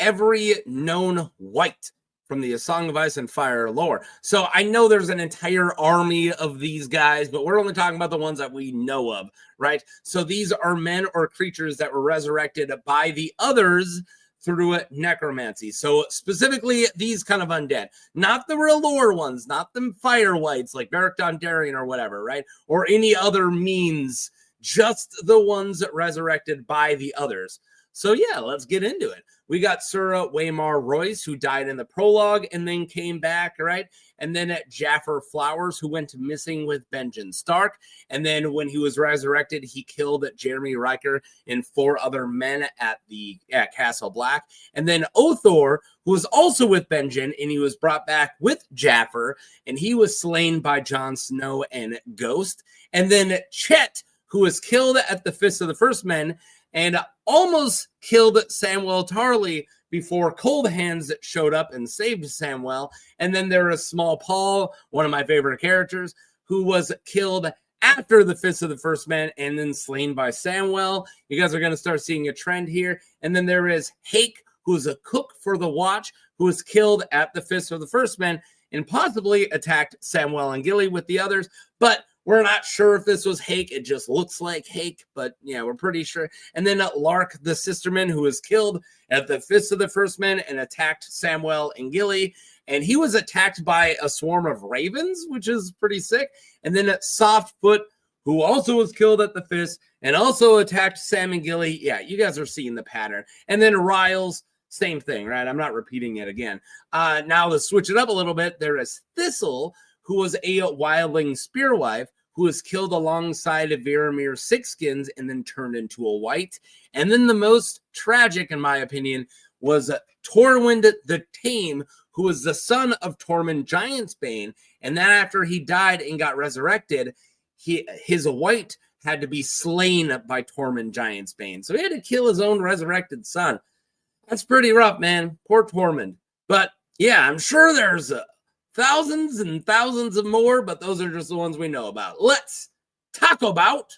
every known wight from the A Song of Ice and Fire lore. So I know there's an entire army of these guys, but we're only talking about the ones that we know of, right? So these are men or creatures that were resurrected by the others through necromancy. So specifically these kind of undead, not the real lore ones, not the fire wights like Beric Dondarrion or whatever, right? Or any other means, just the ones resurrected by the others. So yeah, let's get into it. We got Sir Waymar Royce, who died in the prologue and then came back, right? And then Jafer Flowers, who went missing with Benjen Stark. And then when he was resurrected, he killed Jeremy Riker and 4 other men at Castle Black. And then Othor, who was also with Benjen, and he was brought back with Jafer, and he was slain by Jon Snow and Ghost. And then Chett, who was killed at the Fist of the First Men, and almost killed Samwell Tarly before Cold Hands showed up and saved Samwell. And then there was Small Paul, one of my favorite characters, who was killed after the Fist of the First Man and then slain by Samwell. You guys are going to start seeing a trend here. And then there is Hake, who's a cook for the Watch, who was killed at the Fist of the First Man and possibly attacked Samwell and Gilly with the others. But we're not sure if this was Hake. It just looks like Hake, but yeah, we're pretty sure. And then Lark, the Sisterman, who was killed at the Fist of the First Men and attacked Samwell and Gilly. And he was attacked by a swarm of ravens, which is pretty sick. And then Softfoot, who also was killed at the Fist and also attacked Sam and Gilly. Yeah, you guys are seeing the pattern. And then Ryles, same thing, right? I'm not repeating it again. Now to switch it up a little bit, there is Thistle, who was a wildling spearwife, who was killed alongside of Varamir Sixskins and then turned into a wight. And then the most tragic, in my opinion, was Torwynd the Tame, who was the son of Tormund Giantsbane. And then after he died and got resurrected, his wight had to be slain by Tormund Giantsbane. So he had to kill his own resurrected son. That's pretty rough, man. Poor Tormund. But yeah, I'm sure there's thousands and thousands of more, but those are just the ones we know about. Let's talk about